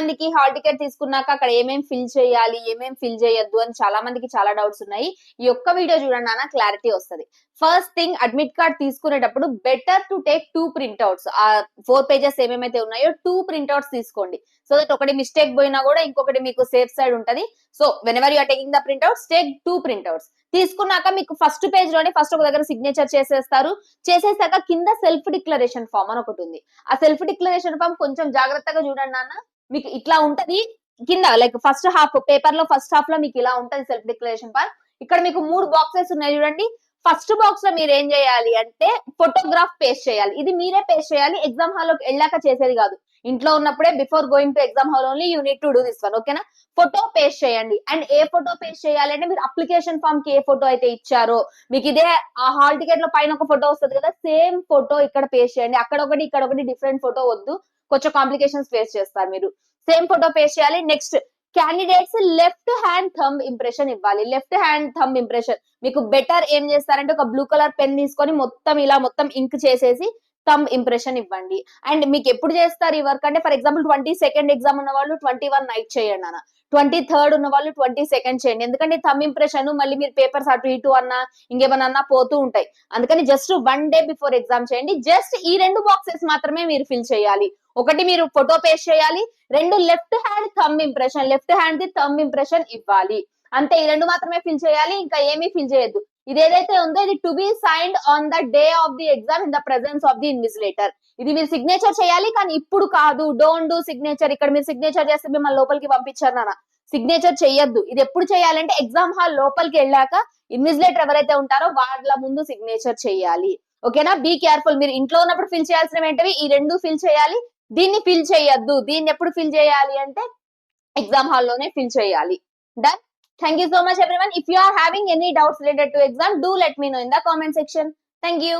మందికి hall ticket తీసుకున్నాక అక్కడ ఏమేం ఫిల్ చేయాలి, ఏమేం ఫిల్ చేయొద్దు అని చాలా మందికి చాలా డౌట్స్ ఉన్నాయి. ఈ ఒక్క వీడియో చూడండి అన్న, క్లారిటీ వస్తుంది. ఫస్ట్ థింగ్, అడ్మిట్ కార్డ్ తీసుకునేటప్పుడు బెటర్ టు టేక్ 2 ప్రింట్అవుట్స్. ఆ 4 పేజెస్ ఏమేమైతే ఉన్నాయో 2 ప్రింట్అవుట్స్ తీసుకోండి. సో దట్ ఒకటి మిస్టేక్ పోయినా కూడా ఇంకొకటి మీకు సేఫ్ సైడ్ ఉంటది. So whenever you're taking the printouts, take 2 printouts. తీసుకున్నాక మీకు ఫస్ట్ పేజ్ లోనే ఫస్ట్ ఒక దగ్గర సిగ్నేచర్ చేసేస్తారు. చేసేసాక కింద సెల్ఫ్ డిక్లరేషన్ ఫామ్ అని ఒకటి ఉంది. ఆ సెల్ఫ్ డిక్లరేషన్ ఫామ్ కొంచెం జాగ్రత్తగా చూడండి నాన్న. మీకు ఇట్లా ఉంటది కింద, లైక్ ఫస్ట్ హాఫ్ పేపర్ లో ఫస్ట్ హాఫ్ లో మీకు ఇలా ఉంటది సెల్ఫ్ డిక్లరేషన్ ఫామ్. ఇక్కడ మీకు 3 బాక్సెస్ ఉన్నాయి చూడండి. ఫస్ట్ బాక్స్ లో మీరు ఏం చేయాలి అంటే ఫోటోగ్రాఫ్ పేస్ట్ చేయాలి. ఇది మీరే పేస్ట్ చేయాలి, ఎగ్జామ్ హాల్ లోకి వెళ్ళాక చేసేది కాదు. ఇంట్లో ఉన్నప్పుడే before going to exam hall only you need to do this one. ఓకేనా? ఫోటో పేస్ట్ చేయండి. అండ్ ఏ ఫోటో పేస్ట్ చేయాలి అంటే మీరు అప్లికేషన్ ఫామ్ కి ఏ ఫోటో అయితే ఇచ్చారో, మీకు ఇదే ఆ హాల్ టికెట్ లో పైన ఒక ఫోటో వస్తుంది కదా, సేమ్ ఫోటో ఇక్కడ పేస్ట్ చేయండి. అక్కడ ఒకటి ఇక్కడ ఒకటి డిఫరెంట్ ఫోటో వద్దు, కొంచెం కాంప్లికేషన్స్ ఫేస్ చేస్తారు మీరు. సేమ్ ఫోటో పేస్ట్ చేయాలి. Next, candidates left hand thumb impression ఇవ్వాలి. లెఫ్ట్ హ్యాండ్ థంబ్ ఇంప్రెషన్ మీకు బెటర్ ఏం చేస్తారంటే ఒక బ్లూ కలర్ పెన్ తీసుకొని మొత్తం ఇలా మొత్తం ఇంక్ చేసేసి థంబ్ ఇంప్రెషన్ ఇవ్వండి. అండ్ మీకు ఎప్పుడు చేస్తారు ఈ వర్క్ అంటే, ఫర్ ఎగ్జాంపుల్ 22nd ఎగ్జామ్ ఉన్న వాళ్ళు 21 నైట్ చేయండి అన్న, 23rd ఉన్న వాళ్ళు 22nd చేయండి. ఎందుకంటే థంబ్ ఇంప్రెషన్ మళ్ళీ మీరు పేపర్స్ అటు ఇటు అన్నా ఇంకేమన్నా పోతూ ఉంటాయి. అందుకని జస్ట్ 1 డే బిఫోర్ ఎగ్జామ్ చేయండి. జస్ట్ ఈ 2 బాక్సెస్ మాత్రమే మీరు ఫిల్ చేయాలి. ఒకటి మీరు ఫోటో పేస్ట్ చేయాలి, 2 left hand thumb impression, left hand the thumb impression ఇవ్వాలి. అంతే, ఈ 2 మాత్రమే ఫిల్ చేయాలి, ఇంకా ఏమీ ఫిల్ చేయొద్దు. ఇది ఏదైతే ఉందో ఇది to be signed on the day of the exam in the presence of the invigilator. ఇది మీరు సిగ్నేచర్ చేయాలి, కానీ ఇప్పుడు కాదు. Don't do signature. ఇక్కడ మీరు సిగ్నేచర్ చేస్తే మిమ్మల్ని లోపలికి పంపించారు నాన్న. సిగ్నేచర్ చేయొద్దు. ఇది ఎప్పుడు చేయాలంటే ఎగ్జామ్ హాల్ లోపలికి వెళ్ళాక ఇన్విజిలేటర్ ఎవరైతే ఉంటారో వాళ్ళ ముందు సిగ్నేచర్ చేయాలి. ఓకేనా? Be careful. మీరు ఇంట్లో ఉన్నప్పుడు ఫిల్ చేయాల్సినవి ఏంటివి? ఈ 2 ఫిల్ చేయాలి, దీన్ని ఫిల్ చేయొద్దు. దీన్ని ఎప్పుడు ఫిల్ చేయాలి అంటే ఎగ్జామ్ హాల్ లోనే ఫిల్ చేయాలి. Done. Thank you so much everyone. If you are having any doubts related to exam, do let me know in the comment section. Thank you.